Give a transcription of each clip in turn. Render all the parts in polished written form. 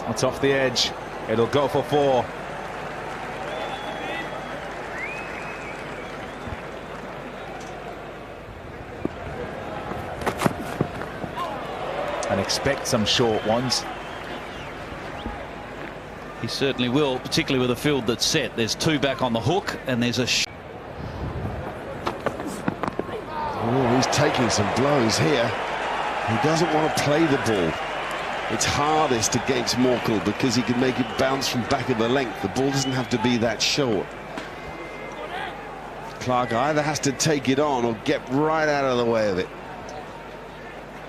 It's off the edge. It'll go for 4. And expect some short ones. He certainly will, particularly with a field that's set. There's 2 back on the hook, and there's a... Oh, he's taking some blows here. He doesn't want to play the ball. It's hardest against M.Clarke because he can make it bounce from back of the length. The ball doesn't have to be that short. Clarke either has to take it on or get right out of the way of it.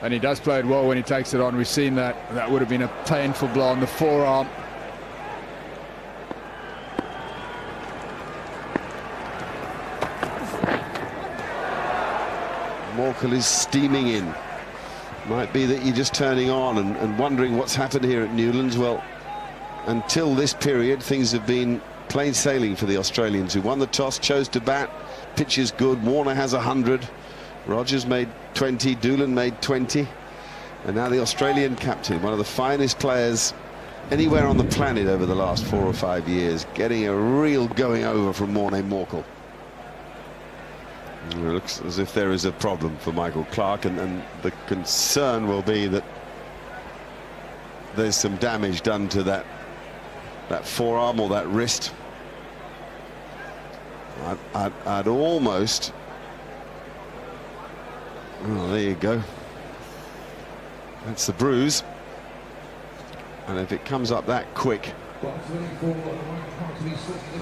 And he does play it well when he takes it on. We've seen that. That would have been a painful blow on the forearm. M.Clarke is steaming in. Might be that you're just turning on and wondering what's happened here at Newlands. Well, until this period, things have been plain sailing for the Australians, who won the toss, chose to bat. Pitch is good. Warner has 100. Rogers made 20. Doolan made 20. And now the Australian captain, one of the finest players anywhere on the planet over the last 4 or 5 years, getting a real going over from Morné Morkel. It looks as if there is a problem for M.Clarke, and the concern will be that there's some damage done to that forearm or that wrist. I'd almost... Oh, there you go. That's the bruise. And if it comes up that quick,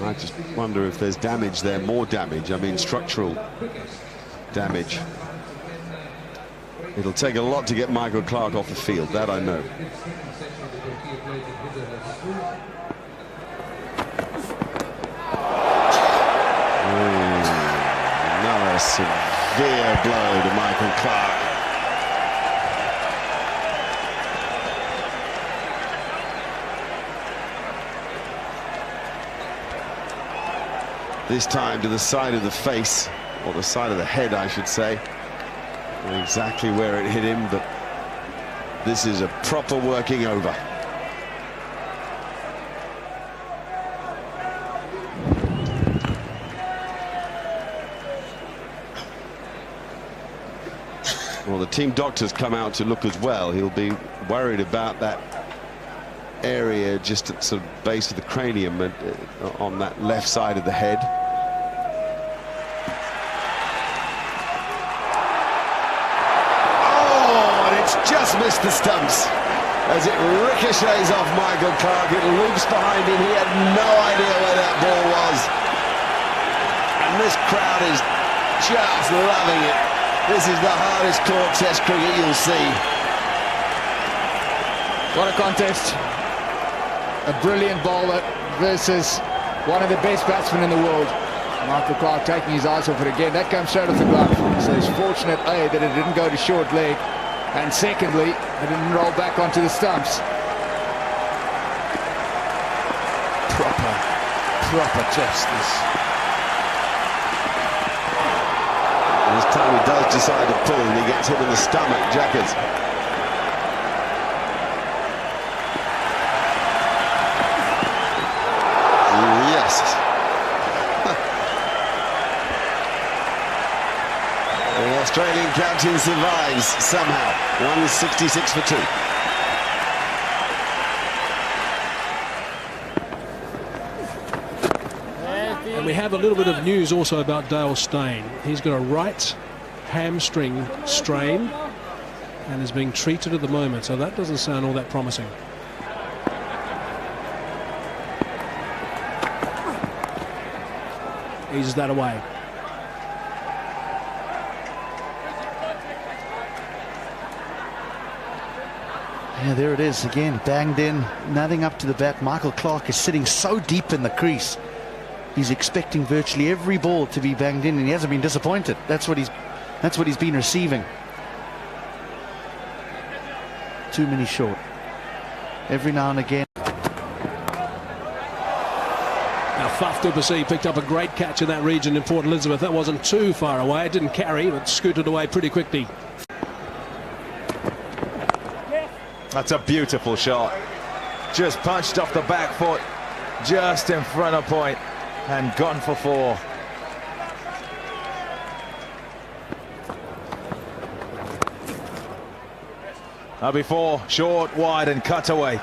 I just wonder if there's damage there, more damage. I mean, structural damage. It'll take a lot to get M.Clarke off the field, that I know. Another severe blow to M.Clarke. This time to the side of the face, or the side of the head, I should say. Not exactly where it hit him, but this is a proper working over. Well, the team doctor's come out to look as well. He'll be worried about that area just at sort of base of the cranium and on that left side of the head. Oh, and it's just missed the stumps as it ricochets off M.Clarke. It loops behind him. He had no idea where that ball was, and this crowd is just loving it. This is the hardest court test cricket you'll see. What a contest. A brilliant bowler versus one of the best batsmen in the world. M.Clarke taking his eyes off it again. That comes straight off the glove. So it's fortunate, A, that it didn't go to short leg, and secondly, it didn't roll back onto the stumps. Proper justice. This time he does decide to pull, and he gets hit in the stomach, Jackers. Yes. The Australian captain survives somehow. 166 for 2. And we have a little bit of news also about Dale Steyn. He's got a right hamstring strain and is being treated at the moment, so that doesn't sound all that promising. Eases that away. Yeah, there it is again, banged in, nothing up to the bat. M.Clarke is sitting so deep in the crease. He's expecting virtually every ball to be banged in, and he hasn't been disappointed. That's what he's been receiving. Too many short. Every now and again. Now Faf du Plessis picked up a great catch in that region in Port Elizabeth. That wasn't too far away. It didn't carry, but scooted away pretty quickly. That's a beautiful shot. just punched off the back foot, just in front of point, and gone for 4. Now before, short, wide, and cut away.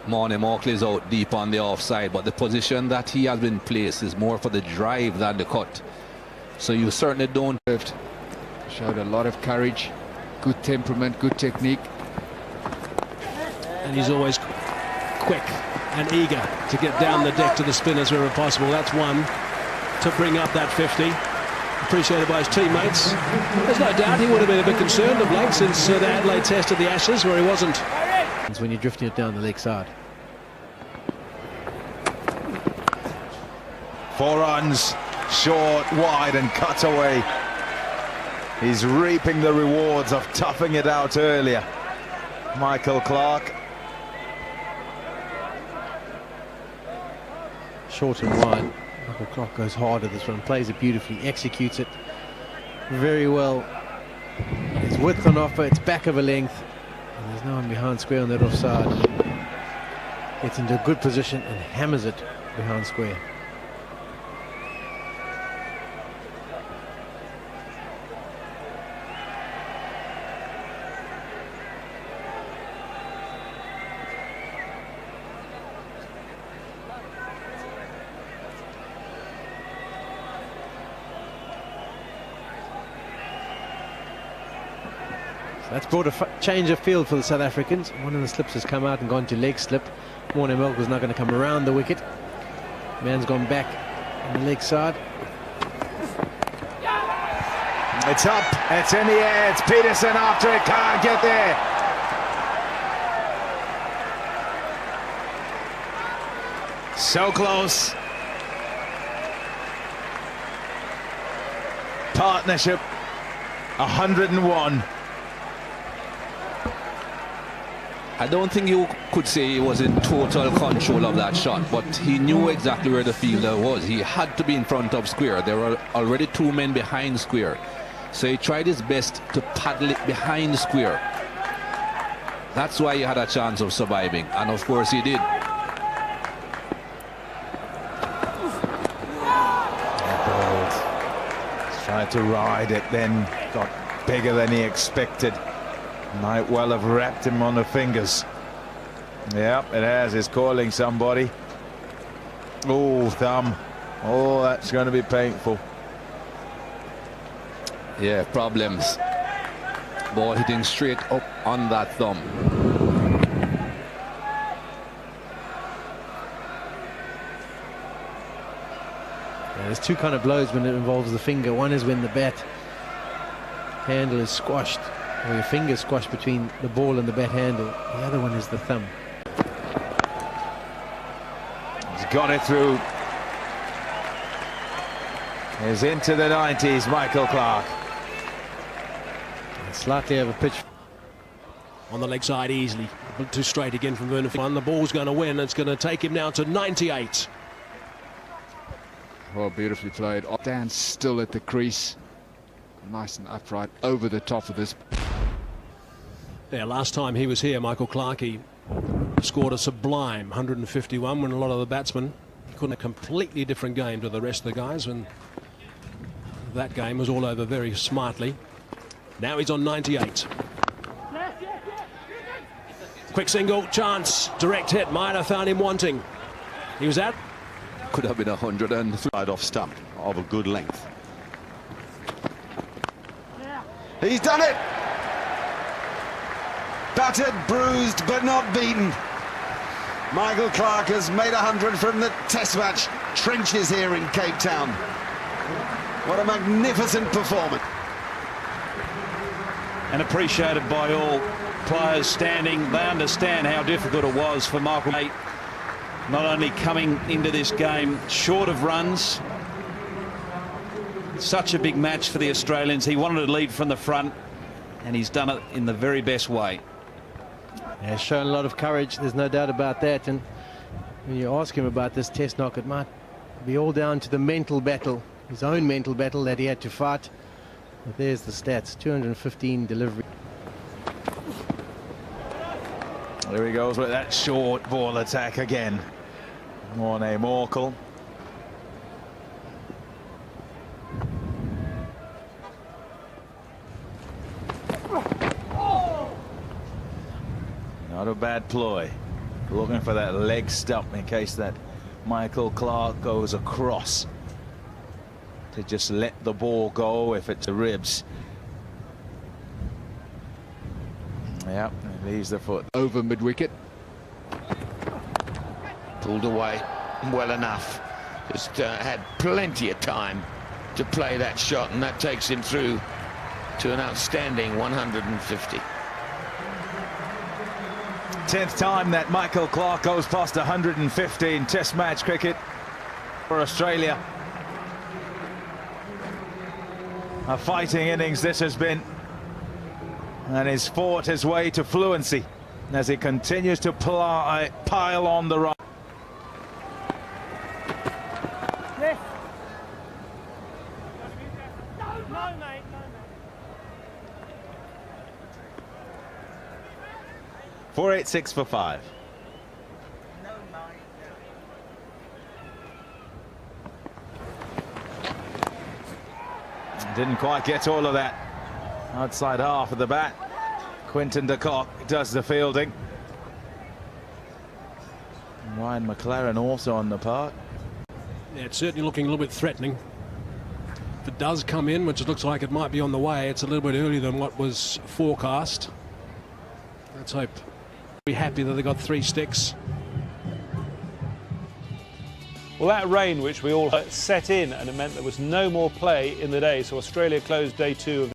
M.Clarke is out deep on the offside, but the position that he has been placed is more for the drive than the cut. So you certainly don't. Showed a lot of courage, good temperament, good technique. And he's always quick and eager to get down the deck to the spinners wherever possible. That's one to bring up that 50. Appreciated by his teammates. There's no doubt he would have been a bit concerned of late since the Adelaide Test at the Ashes, where he wasn't. When you're drifting it down the leg side. 4 runs, short, wide, and cut away. He's reaping the rewards of toughing it out earlier. M.Clarke. Short and wide. M.Clarke goes hard at this one, plays it beautifully, executes it very well. It's width on offer, it's back of a length. And there's no one behind square on that offside. Gets into a good position and hammers it behind square. That's brought a change of field for the South Africans. One of the slips has come out and gone to leg slip. M.Clarke was not going to come around the wicket. Man's gone back on the leg side. It's up, it's in the air, it's Peterson after it, can't get there. So close. Partnership, 101. I don't think you could say he was in total control of that shot, but he knew exactly where the fielder was. He had to be in front of square. There were already 2 men behind square. So he tried his best to paddle it behind square. That's why he had a chance of surviving, and of course he did. Tried to ride it, then got bigger than he expected. Might well have wrapped him on the fingers. Yep, it has. It's calling somebody. Oh, thumb. Oh, that's going to be painful. Yeah, problems. Ball hitting straight up on that thumb. Yeah, there's 2 kind of blows when it involves the finger. One is when the bat handle is squashed, or your finger squashed between the ball and the bat handle. The other one is the thumb. He's got it through. He's into the 90s, M.Clarke. Slightly over pitch. On the leg side easily. Too straight again from Vernon. The ball's going to win. It's going to take him now to 98. Oh, beautifully played. Stands still at the crease. Nice and upright over the top of this. Yeah, last time he was here, M.Clarke, he scored a sublime 151 when a lot of the batsmen couldn't. A completely different game to the rest of the guys, and that game was all over very smartly. Now he's on 98. Quick single, chance, direct hit. Might have found him wanting. He was out. Could have been 103. Off stump of a good length. He's done it! Battered, bruised, but not beaten. M.Clarke has made 100 from the Test match trenches here in Cape Town. What a magnificent performance. And appreciated by all players standing. They understand how difficult it was for M.Clarke. Not only coming into this game short of runs, such a big match for the Australians. He wanted to lead from the front, and he's done it in the very best way. Yeah, he's shown a lot of courage, there's no doubt about that. And when you ask him about this Test knock, it might be all down to the mental battle, his own mental battle that he had to fight. But there's the stats, 215 delivery. There he goes with that short ball attack again. Morne Morkel. Not a bad ploy. Looking for that leg stump in case that Michael Clarke goes across. To just let the ball go if it's the ribs. Yep, it leaves the foot. Over mid-wicket. Pulled away well enough. Just had plenty of time to play that shot, and that takes him through to an outstanding 150. 10th time that Michael Clarke goes past 150 in Test match cricket for Australia. A fighting innings this has been, and he's fought his way to fluency as he continues to pile on the run. Yes. No, mate. 486 for 5. Didn't quite get all of that outside half of the bat. Quinton de Kock does the fielding. And Ryan McLaren also on the park. Yeah, it's certainly looking a little bit threatening. If it does come in, which it looks like it might be on the way, it's a little bit earlier than what was forecast. Let's hope. Be happy that they got 3 sticks. Well, that rain, which we all set in, and it meant there was no more play in the day, so Australia closed day 2 of